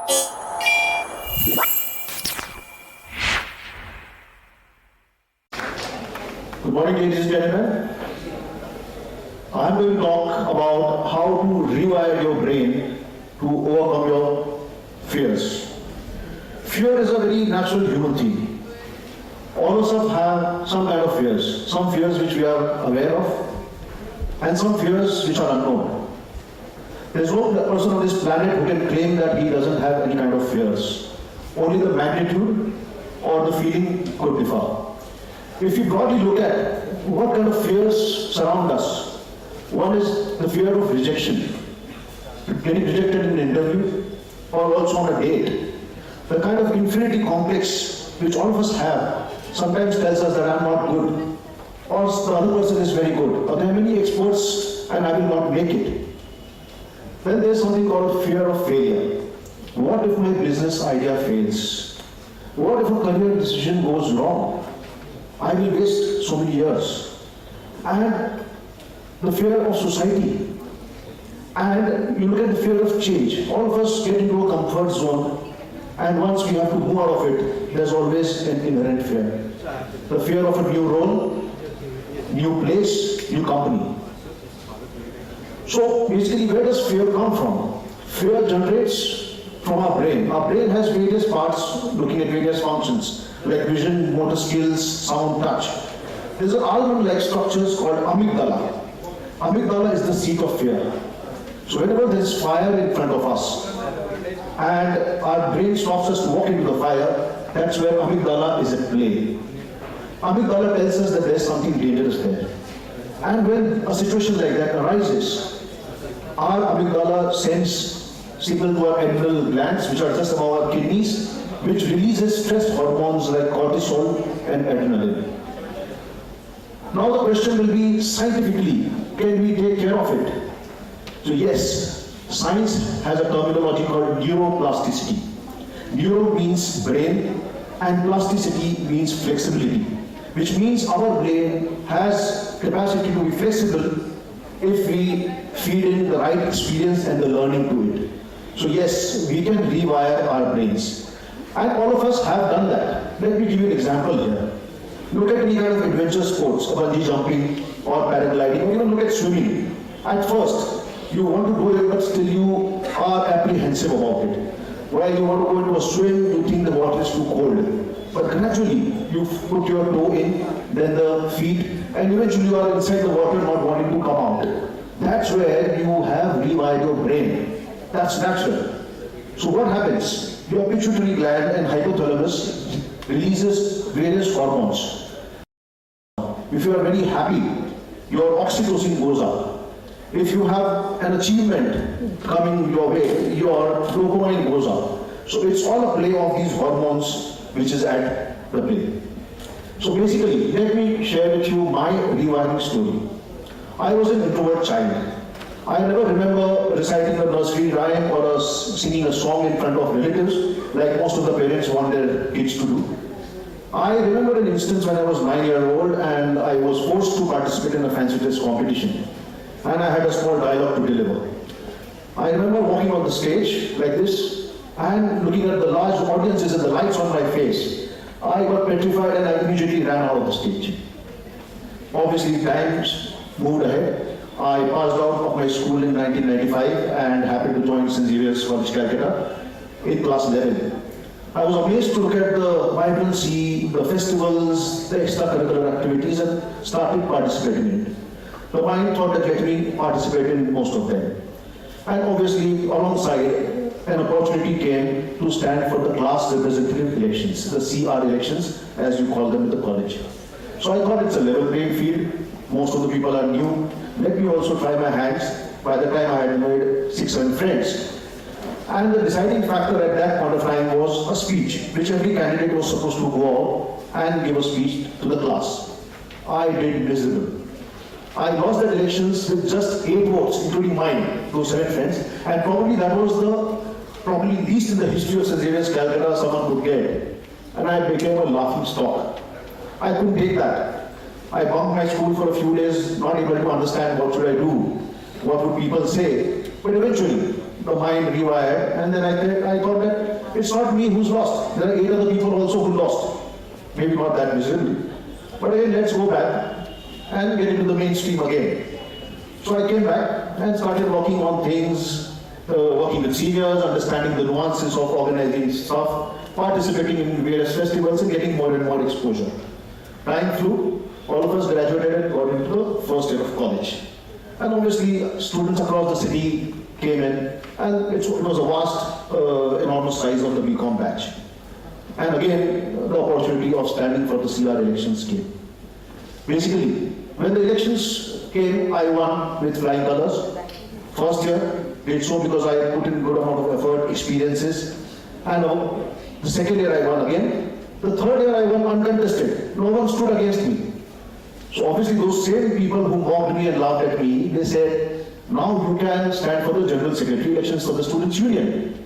Good morning, ladies and gentlemen. I'm going to talk about how to rewire your brain to overcome your fears. Fear is a very natural human thing. All of us have some kind of fears. Some fears which we are aware of, and some fears which are unknown. There's no person on this planet who can claim that he doesn't have any kind of fears. Only the magnitude or the feeling could differ. If you broadly look at what kind of fears surround us, one is the fear of rejection, getting rejected in an interview or also on a date. The kind of infinity complex which all of us have sometimes tells us that I'm not good, or the other person is very good, or there are many experts and I will not make it. Then there's something called fear of failure. What if my business idea fails? What if a career decision goes wrong? I will waste so many years. And the fear of society. And you look at the fear of change. All of us get into a comfort zone, and once we have to move out of it, there's always an inherent fear. The fear of a new role, new place, new company. So basically, where does fear come from? Fear generates from our brain. Our brain has various parts looking at various functions, like vision, motor skills, sound, touch. There's an almond-like structures called amygdala. Amygdala is the seat of fear. So whenever there's fire in front of us, and our brain stops us to walk into the fire, that's where amygdala is at play. Amygdala tells us that there's something dangerous there. And when a situation like that arises, our amygdala sends signal to our adrenal glands, which are just above our kidneys, which releases stress hormones like cortisol and adrenaline. Now the question will be, scientifically, can we take care of it? So yes, science has a terminology called neuroplasticity. Neuro means brain and plasticity means flexibility, which means our brain has capacity to be flexible if we feed in the right experience and the learning to it. So yes, we can rewire our brains. And all of us have done that. Let me give you an example here. Look at any kind of adventure sports, bungee jumping or paragliding, or even look at swimming. At first, you want to do it, but still you are apprehensive about it. While you want to go into a swim, you think the water is too cold. But gradually, you put your toe in, then the feet, and eventually you are inside the water not wanting to come out. That's where you have rewired your brain. That's natural. So what happens? Your pituitary gland and hypothalamus releases various hormones. If you are very happy, your oxytocin goes up. If you have an achievement coming your way, your dopamine goes up. So it's all a play of these hormones which is at the play. So basically, let me share with you my rewiring story. I was an introvert child. I never remember reciting a nursery rhyme or singing a song in front of relatives like most of the parents want their kids to do. I remember an instance when I was 9-year-old and I was forced to participate in a fancy dress competition. And I had a small dialogue to deliver. I remember walking on the stage like this and looking at the large audiences and the lights on my face. I got petrified and I immediately ran out of the stage. Obviously, times moved ahead. I passed out of my school in 1995 and happened to join Xavier's Kolkata in class 11. I was amazed to look at the vibrancy, the festivals, the extracurricular activities, and started participating in it. The mind thought that let me participate in most of them. And obviously, alongside, an opportunity came to stand for the class representative elections, the CR elections, as you call them in the college. So I thought it's a level playing field. Most of the people are new. Let me also try my hands. By the time I had made 6-7 friends. And the deciding factor at that point of time was a speech, which every candidate was supposed to go out and give a speech to the class. I did miserable. I lost the elections with just 8 votes, including mine, those 7 friends, and probably that was the least in the history of XaviersCollegeKolkata someone could get. And I became a laughing stock. I couldn't take that. I bunked my school for a few days, not able to understand what should I do, what would people say. But eventually, the mind rewired, and then I thought that it's not me who's lost. There are 8 other people also who lost. Maybe not that miserably. But again, let's go back and get into the mainstream again. So I came back and started working on things, working with seniors, understanding the nuances of organizing stuff, participating in various festivals and getting more and more exposure. Time flew, all of us graduated and got into the first year of college. And obviously, students across the city came in, and it was a vast, enormous size of the BCom batch. And again, the opportunity of standing for the CR elections came. Basically, when the elections came, I won with flying colors. First year, did so because I put in good amount of effort, experiences. And the second year I won again. The third year I won uncontested. No one stood against me. So obviously those same people who mocked me and laughed at me, they said, now you can stand for the General Secretary elections for the Students' Union.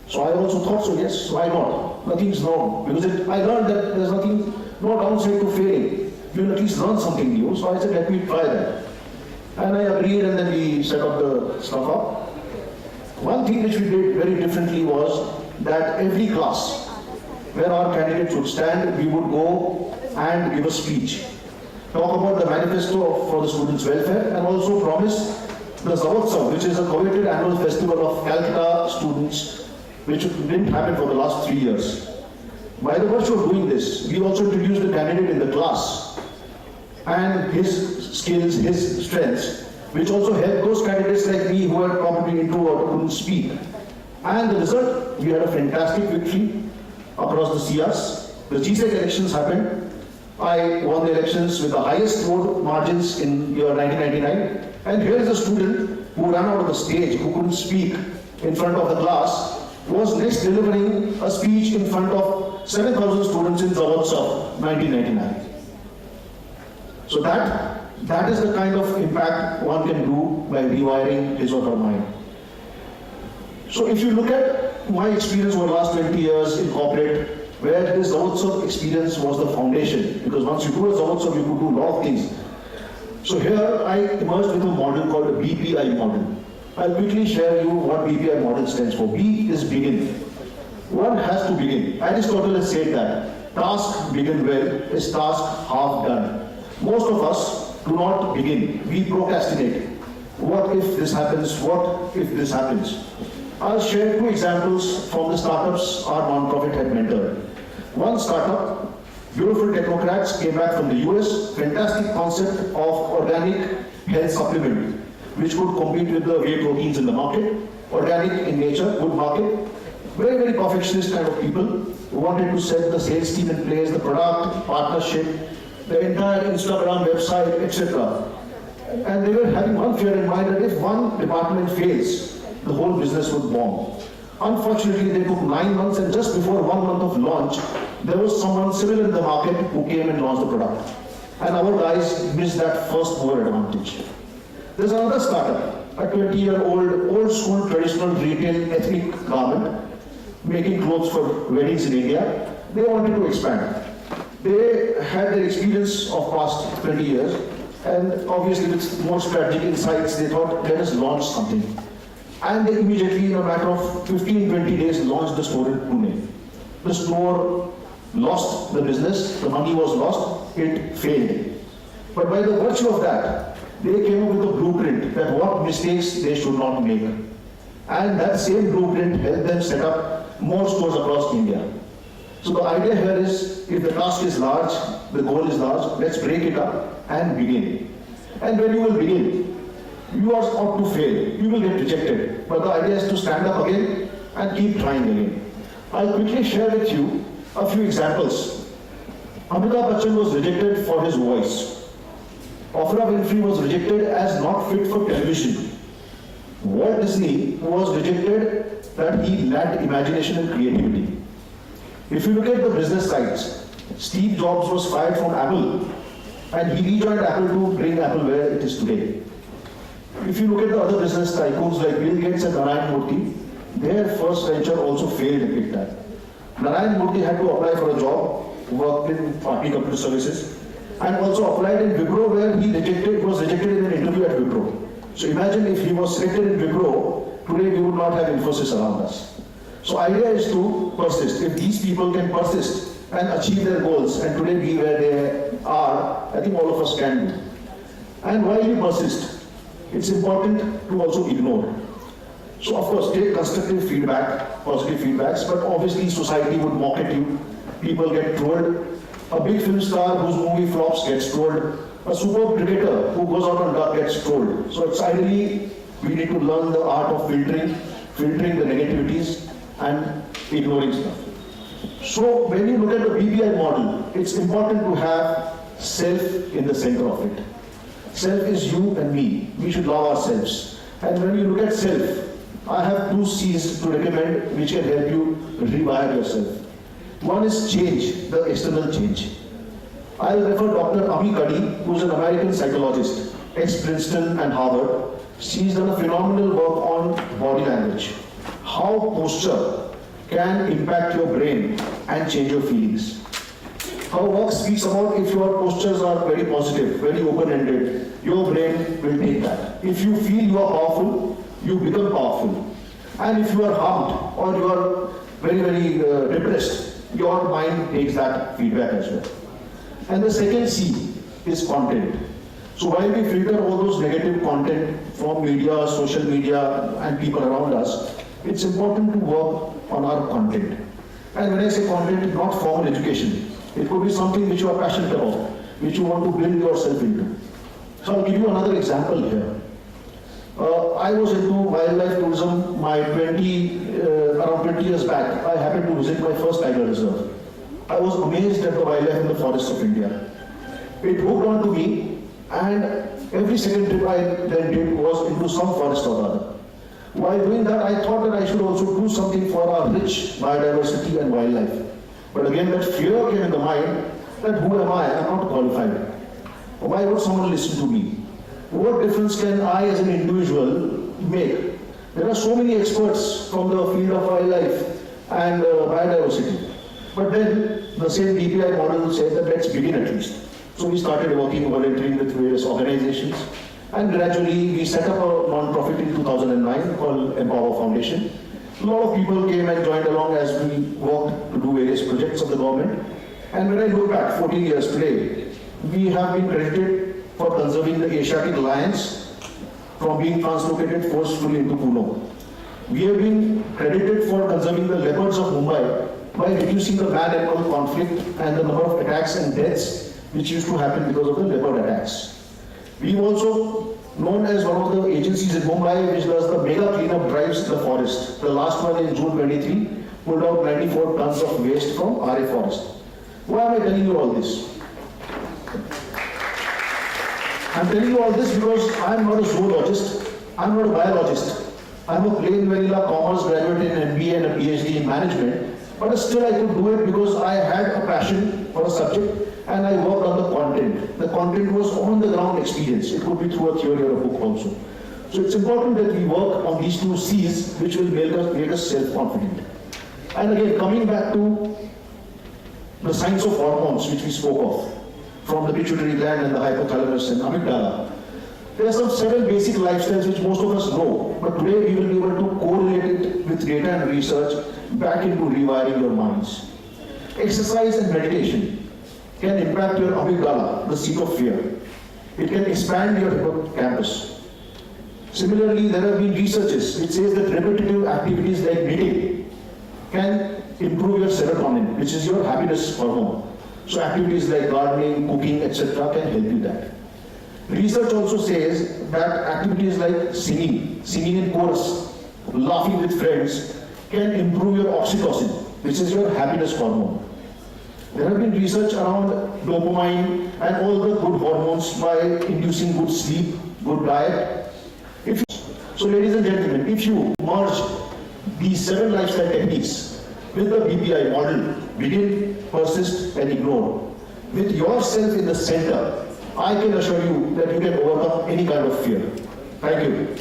So I also thought so, yes, why not? Nothing's wrong. Because I learned that there's nothing, no downside to failing. You'll at least learn something new. So I said, let me try that. And I agreed, and then we set up the stuff up. One thing which we did very differently was that every class where our candidates would stand, we would go and give a speech. Talk about the manifesto for the students' welfare, and also promise the Zavotsav, which is a coveted annual festival of Calcutta students, which didn't happen for the last 3 years. By the virtue of doing this, we also introduced the candidate in the class and his skills, his strengths, which also helped those candidates like me who were probably introvert or couldn't speak. And the result, we had a fantastic victory across the CRs. The GSEC elections happened. I won the elections with the highest vote margins in year 1999. And here is a student who ran out of the stage, who couldn't speak in front of the class, was next delivering a speech in front of 7,000 students in Zavotsav, 1999. So that is the kind of impact one can do by rewiring his or her mind. So if you look at my experience over the last 20 years in corporate, where this Zavotsav experience was the foundation, because once you do a Zavotsav, you could do a lot of things. So here I emerged with a model called the BPI model. I'll quickly share you what BPI model stands for. B is begin. One has to begin. Aristotle has said that task begin well is task half done. Most of us do not begin. We procrastinate. What if this happens? What if this happens? I'll share 2 examples from the startups our non-profit had mentored. One startup, beautiful technocrats came back from the US, fantastic concept of organic health supplement, which could compete with the whey proteins in the market, organic in nature, good market. Very, very perfectionist kind of people who wanted to set the sales team in place, the product, partnership, the entire Instagram website, etc. And they were having one fear in mind that if one department fails, the whole business would bomb. Unfortunately, they took 9 months, and just before 1 month of launch, there was someone similar in the market who came and launched the product. And our guys missed that first mover advantage. There's another startup, a 20-year-old, old school traditional retail ethnic garment, making clothes for weddings in India. They wanted to expand. They had their experience of past 20 years, and obviously with more strategic insights, they thought, let us launch something. And they immediately, in a matter of 15-20 days, launched the store in Pune. The store lost the business, the money was lost, it failed. But by the virtue of that, they came up with a blueprint that what mistakes they should not make. And that same blueprint helped them set up more stores across India. So the idea here is, if the task is large, the goal is large, let's break it up and begin. And when you will begin, you are out to fail, you will get rejected. But the idea is to stand up again and keep trying again. I'll quickly share with you a few examples. Amitabh Bachchan was rejected for his voice. Oprah Winfrey was rejected as not fit for television. Walt Disney was rejected that he lacked imagination and creativity. If you look at the business sides, Steve Jobs was fired from Apple, and he rejoined Apple to bring Apple where it is today. If you look at the other business tycoons like Bill Gates and Narayan Murthy, their first venture also failed big time. Narayan Murthy had to apply for a job, worked in Party Computer Services, and also applied in Wipro, where he was rejected in an interview at Wipro. So imagine if he was selected in Wipro today we would not have Infosys around us. So idea is to persist. If these people can persist and achieve their goals and today be where they are, I think all of us can do. And while we persist, it's important to also ignore. So of course, take constructive feedback, positive feedbacks, but obviously society would mock at you. People get trolled. A big film star whose movie flops gets trolled. A superb cricketer who goes out on duck gets trolled. So it's ideally, we need to learn the art of filtering the negativities and ignoring stuff. So when you look at the BPI model, it's important to have self in the center of it. Self is you and me. We should love ourselves. And when you look at self, I have 2 C's to recommend which can help you rewire yourself. One is change, the external change. I'll refer Dr. Ami Kadi, who's an American psychologist, ex-Princeton and Harvard. She's done a phenomenal work on body language. How posture can impact your brain and change your feelings. Her work speaks about if your postures are very positive, very open-ended, your brain will take that. If you feel you are powerful, you become powerful. And if you are harmed or you are very depressed, your mind takes that feedback as well. And the second C is content. So while we filter all those negative content from media, social media, and people around us, it's important to work on our content. And when I say content, not formal education. It could be something which you are passionate about, which you want to build yourself into. So I'll give you another example here. I was into wildlife tourism around 20 years back. I happened to visit my first tiger reserve. I was amazed at the wildlife in the forests of India. It hooked on to me, and every second trip I then did was into some forest or other. While doing that, I thought that I should also do something for our rich biodiversity and wildlife. But again, that fear came in the mind that who am I? I'm not qualified. Why would someone listen to me? What difference can I as an individual make? There are so many experts from the field of wildlife and biodiversity. But then the same BPI model said that let's begin at least. So we started working, volunteering with various organizations. And gradually we set up a non-profit in 2009 called Empower Foundation. A lot of people came and joined along as we worked to do various projects of the government. And when I look back 14 years today, we have been credited for conserving the Asiatic lions from being translocated forcefully into Puno. We have been credited for conserving the leopards of Mumbai by reducing the man-animal conflict and the number of attacks and deaths which used to happen because of the leopard attacks. We've also known as one of the agencies in Mumbai which does the mega cleanup drives in the forest. The last one in June 23 pulled out 94 tons of waste from RA forest. Why am I telling you all this? I'm telling you all this because I'm not a zoologist, I'm not a biologist. I'm a plain vanilla commerce graduate in MBA and a Ph.D. in management, but still I could do it because I had a passion for a subject and I worked on the content. The content was on the ground experience. It could be through a theory or a book also. So it's important that we work on these 2 C's which will make us self-confident. And again, coming back to the science of hormones which we spoke of, from the pituitary gland and the hypothalamus and amygdala. There are some 7 basic lifestyles which most of us know, but today we will be able to correlate it with data and research back into rewiring your minds. Exercise and meditation can impact your amygdala, the seat of fear. It can expand your hippocampus. Similarly, there have been researches which says that repetitive activities like knitting can improve your serotonin, which is your happiness hormone. So activities like gardening, cooking, etc. can help you that. Research also says that activities like singing in chorus, laughing with friends can improve your oxytocin, which is your happiness hormone. There have been research around dopamine and all the good hormones by inducing good sleep, good diet. So ladies and gentlemen, if you merge these 7 lifestyle techniques with the BPI model, begin, persist and ignore, with yourself in the center, I can assure you that you can overcome any kind of fear. Thank you.